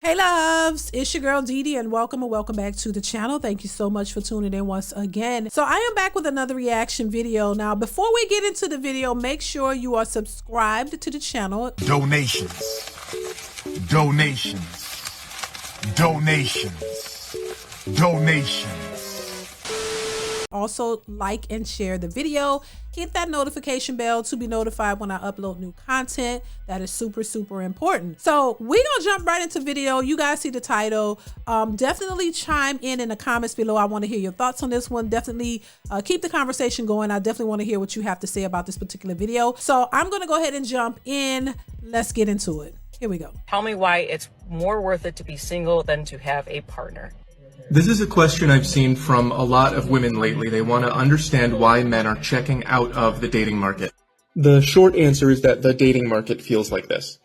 Hey loves, it's your girl DeeDee and welcome back to the channel. Thank you so much for tuning in once again. So I am back with another reaction video. Now before we get into the video, make sure you are subscribed to the channel. Donations, donations, donations, donations. Also like and share the video. Hit that notification bell to be notified when I upload new content. That is super important. So we're gonna jump right into video. You guys see the title. Definitely chime in the comments below. I want to hear your thoughts on this one. Definitely keep the conversation going. I definitely want to hear what you have to say about this particular video. So I'm gonna go ahead and jump in. Let's get into it. Here we go. Tell me why it's more worth it to be single than to have a partner. This is a question I've seen from a lot of women lately. They want to understand why men are checking out of the dating market. The short answer is that the dating market feels like this.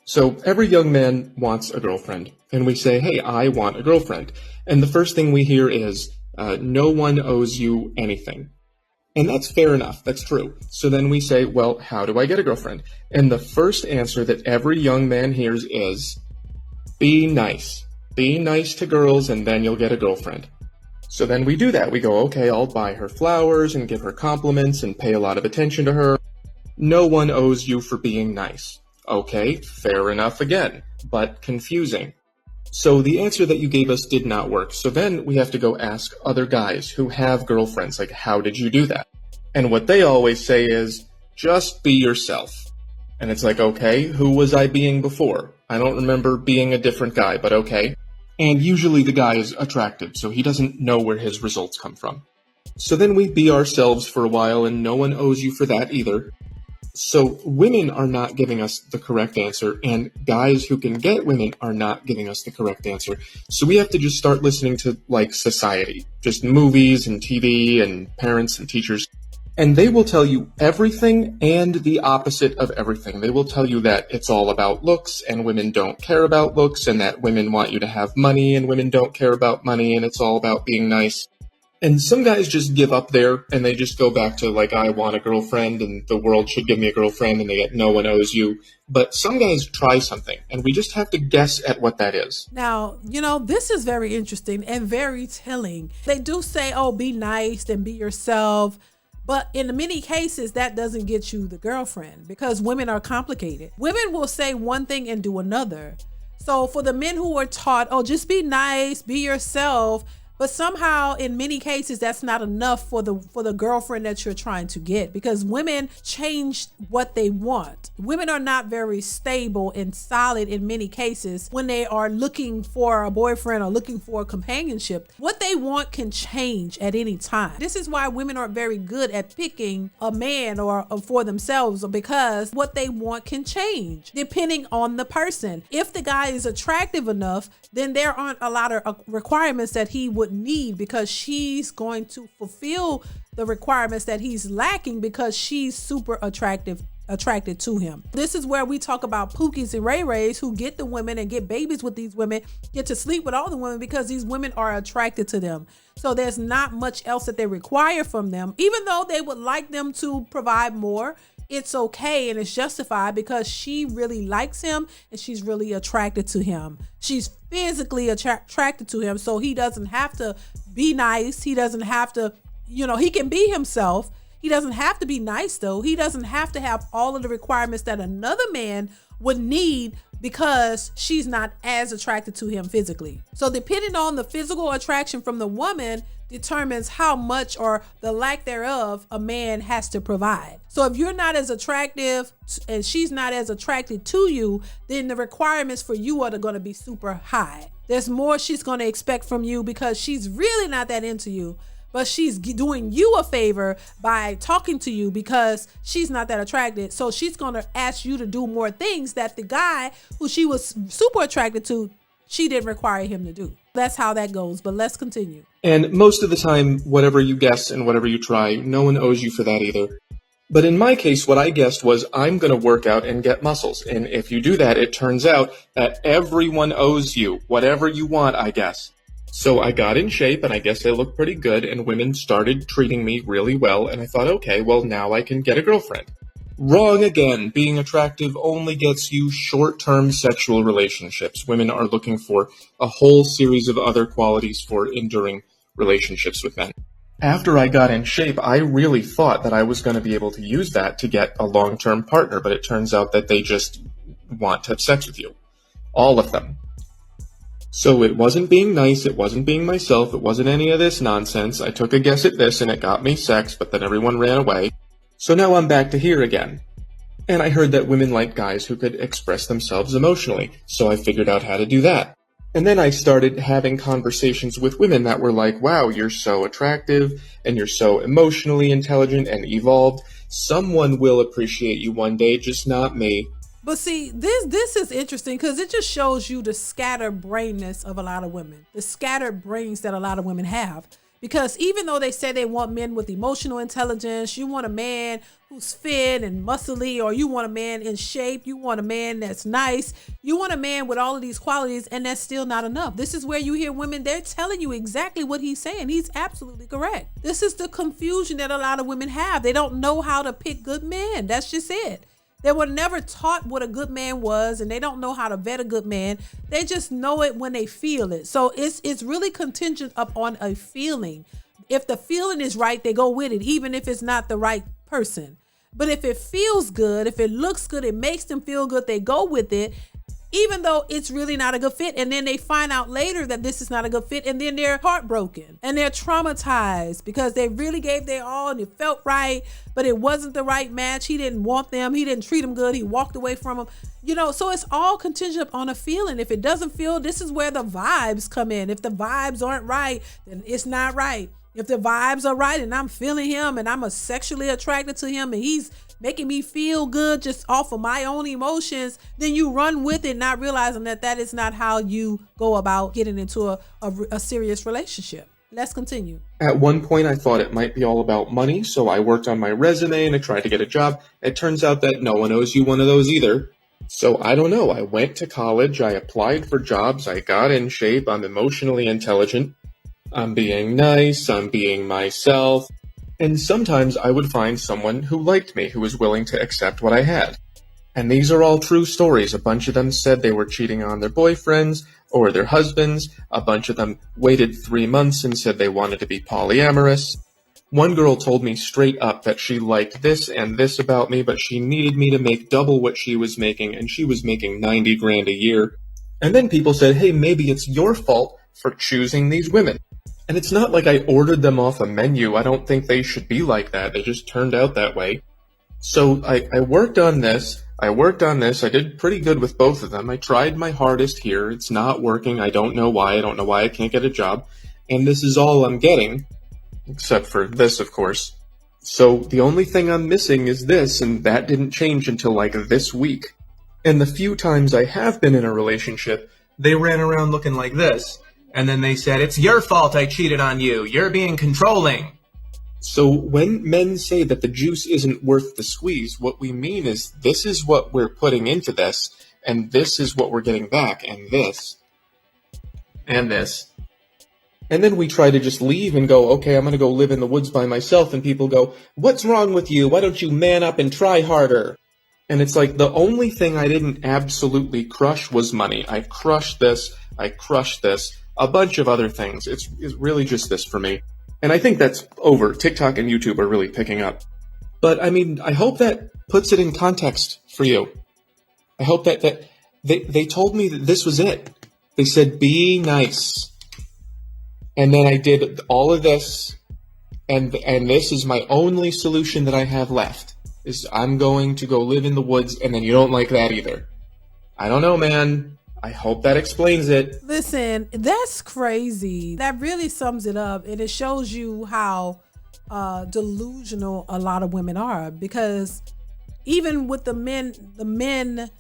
So every young man wants a girlfriend, and we say, hey, I want a girlfriend. And the first thing we hear is, no one owes you anything. And that's fair enough, that's true. So then we say, well, how do I get a girlfriend? And the first answer that every young man hears is, be nice. Be nice to girls and then you'll get a girlfriend. So then we do that. We go, okay, I'll buy her flowers and give her compliments and pay a lot of attention to her. No one owes you for being nice. Okay, fair enough again, but confusing. So the answer that you gave us did not work. So then we have to go ask other guys who have girlfriends, like, how did you do that? And what they always say is, just be yourself. And it's like, okay, who was I being before? I don't remember being a different guy, but okay. And usually the guy is attractive, so he doesn't know where his results come from. So then we be ourselves for a while, and no one owes you for that either. So women are not giving us the correct answer, and guys who can get women are not giving us the correct answer. So we have to just start listening to, like, society. Just movies and TV and parents and teachers. And they will tell you everything and the opposite of everything. They will tell you that it's all about looks and women don't care about looks, and that women want you to have money and women don't care about money, and it's all about being nice. And some guys just give up there and they just go back to, like, I want a girlfriend and the world should give me a girlfriend, and they get no one owes you. But some guys try something and we just have to guess at what that is. Now, you know, this is very interesting and very telling. They do say, oh, be nice and be yourself. But in many cases, that doesn't get you the girlfriend because women are complicated. Women will say one thing and do another. So for the men who are taught, oh, just be nice, be yourself, but somehow in many cases that's not enough for the girlfriend that you're trying to get, because women change what they want. Women are not very stable and solid in many cases when they are looking for a boyfriend or looking for a companionship. What they want can change at any time. This is why women aren't very good at picking a man or for themselves, because what they want can change depending on the person. If the guy is attractive enough, then there aren't a lot of requirements that he would need, because she's going to fulfill the requirements that he's lacking because she's super attracted to him. This is where we talk about Pookies and Ray Rays who get the women and get babies with these women, get to sleep with all the women because these women are attracted to them. So there's not much else that they require from them, even though they would like them to provide more. It's okay and it's justified because she really likes him and she's really attracted to him. She's physically attracted to him, so he doesn't have to be nice. He doesn't have to, you know, he can be himself. He doesn't have to be nice though. He doesn't have to have all of the requirements that another man would need because she's not as attracted to him physically. So depending on the physical attraction from the woman determines how much or the lack thereof a man has to provide. So if you're not as attractive and she's not as attracted to you, then the requirements for you are going to be super high. There's more she's going to expect from you because she's really not that into you, but she's doing you a favor by talking to you because she's not that attracted. So she's going to ask you to do more things that the guy who she was super attracted to, she didn't require him to do. That's how that goes, but let's continue. And most of the time, whatever you guess and whatever you try, no one owes you for that either. But in my case, what I guessed was I'm going to work out and get muscles. And if you do that, it turns out that everyone owes you whatever you want, I guess. So I got in shape and I guess I looked pretty good and women started treating me really well. And I thought, okay, well now I can get a girlfriend. Wrong again. Being attractive only gets you short-term sexual relationships. Women are looking for a whole series of other qualities for enduring relationships with men. After I got in shape, I really thought that I was going to be able to use that to get a long-term partner, but it turns out that they just want to have sex with you. All of them. So it wasn't being nice, it wasn't being myself, it wasn't any of this nonsense. I took a guess at this and it got me sex, but then everyone ran away. So now I'm back to here again. And I heard that women like guys who could express themselves emotionally, so I figured out how to do that. And then I started having conversations with women that were like, wow, you're so attractive, and you're so emotionally intelligent and evolved. Someone will appreciate you one day, just not me. But see, this is interesting because it just shows you the scattered brainness of a lot of women, the scattered brains that a lot of women have. Because even though they say they want men with emotional intelligence, you want a man who's fit and muscly, or you want a man in shape, you want a man that's nice, you want a man with all of these qualities, and that's still not enough. This is where you hear women, they're telling you exactly what he's saying. He's absolutely correct. This is the confusion that a lot of women have. They don't know how to pick good men. That's just it. They were never taught what a good man was, and they don't know how to vet a good man. They just know it when they feel it. So it's really contingent upon a feeling. If the feeling is right, they go with it, even if it's not the right person. But if it feels good, if it looks good, it makes them feel good, they go with it, even though it's really not a good fit. And then they find out later that this is not a good fit, and then they're heartbroken and they're traumatized because they really gave their all and it felt right, but it wasn't the right match. He didn't want them. He didn't treat them good. He walked away from them. So it's all contingent on a feeling. If it doesn't feel, this is where the vibes come in. If the vibes aren't right, then it's not right. If the vibes are right and I'm feeling him and I'm sexually attracted to him and he's making me feel good just off of my own emotions, then you run with it, not realizing that is not how you go about getting into a serious relationship. Let's continue. At one point, I thought it might be all about money, so I worked on my resume and I tried to get a job. It turns out that no one owes you one of those either. So I don't know. I went to college, I applied for jobs, I got in shape, I'm emotionally intelligent, I'm being nice, I'm being myself. And sometimes I would find someone who liked me, who was willing to accept what I had. And these are all true stories. A bunch of them said they were cheating on their boyfriends or their husbands. A bunch of them waited 3 months and said they wanted to be polyamorous. One girl told me straight up that she liked this and this about me, but she needed me to make double what she was making, and she was making 90 grand a year. And then people said, hey, maybe it's your fault for choosing these women. And it's not like I ordered them off a menu. I don't think they should be like that. They just turned out that way. So I worked on this. I did pretty good with both of them. I tried my hardest here. It's not working. I don't know why. I can't get a job. And this is all I'm getting. Except for this, of course. So the only thing I'm missing is this, and that didn't change until like this week. And the few times I have been in a relationship, they ran around looking like this. And then they said, it's your fault I cheated on you. You're being controlling. So when men say that the juice isn't worth the squeeze, what we mean is this is what we're putting into this, and this is what we're getting back, and this, and this. And then we try to just leave and go, okay, I'm going to go live in the woods by myself, and people go, what's wrong with you? Why don't you man up and try harder? And it's like the only thing I didn't absolutely crush was money. I crushed this, a bunch of other things. It's really just this for me. And I think that's over. TikTok and YouTube are really picking up. But I mean, I hope that puts it in context for you. I hope that they told me that this was it. They said, be nice. And then I did all of this. And this is my only solution that I have left. Is I'm going to go live in the woods, and then you don't like that either. I don't know, man. I hope that explains it. Listen, that's crazy. That really sums it up, and it shows you how delusional a lot of women are, because even with the men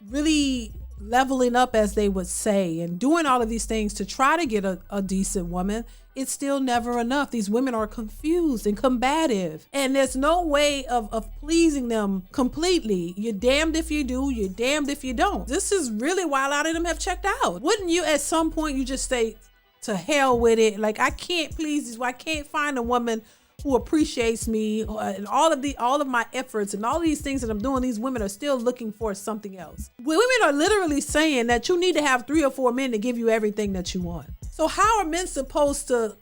really leveling up, as they would say, and doing all of these things to try to get a decent woman, it's still never enough. These women are confused and combative, and there's no way of pleasing them completely. You're damned if you do, you're damned if you don't. This is really why a lot of them have checked out. Wouldn't you at some point you just say, to hell with it? Like, I can't please these, I can't find a woman who appreciates me, and all of my efforts and all of these things that I'm doing, these women are still looking for something else. Women are literally saying that you need to have 3 or 4 men to give you everything that you want. So how are men supposed to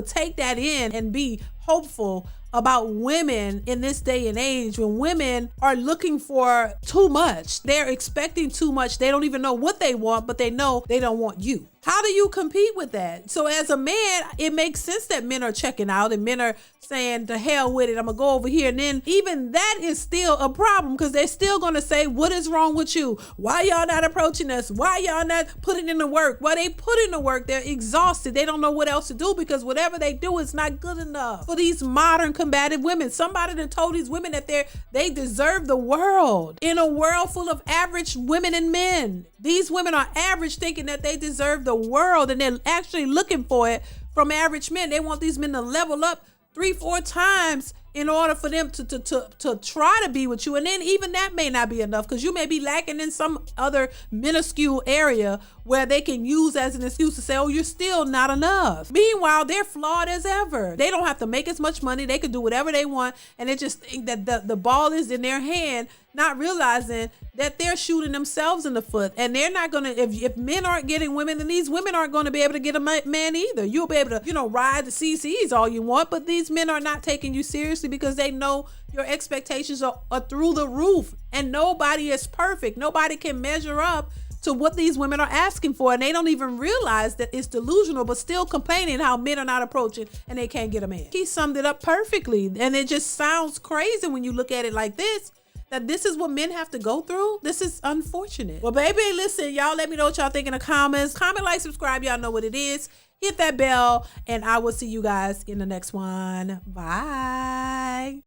take that in and be hopeful about women in this day and age when women are looking for too much? They're expecting too much. They don't even know what they want, but they know they don't want you. How do you compete with that? So as a man, it makes sense that men are checking out and men are saying, to hell with it, I'm gonna go over here. And then even that is still a problem because they're still gonna say, what is wrong with you? Why y'all not approaching us? Why y'all not putting in the work? Well, they put in the work, they're exhausted. They don't know what else to do because whatever they do is not good enough for these modern combative women. Somebody that told these women that they deserve the world in a world full of average women and men. These women are average thinking that they deserve the world, and they're actually looking for it from average men. They want these men to level up 3-4 times in order for them to try to be with you. And then even that may not be enough because you may be lacking in some other minuscule area where they can use as an excuse to say, oh, you're still not enough. Meanwhile, they're flawed as ever. They don't have to make as much money. They can do whatever they want. And they just think that the ball is in their hand, not realizing that they're shooting themselves in the foot. And they're not going to, if men aren't getting women, then these women aren't going to be able to get a man either. You'll be able to, ride the CCs all you want, but these men are not taking you seriously because they know your expectations are through the roof. And nobody is perfect. Nobody can measure up to what these women are asking for. And they don't even realize that it's delusional, but still complaining how men are not approaching and they can't get a man. He summed it up perfectly. And it just sounds crazy when you look at it like this, that this is what men have to go through. This is unfortunate. Well, baby, listen, y'all let me know what y'all think in the comments. Comment, like, subscribe. Y'all know what it is. Hit that bell, and I will see you guys in the next one. Bye.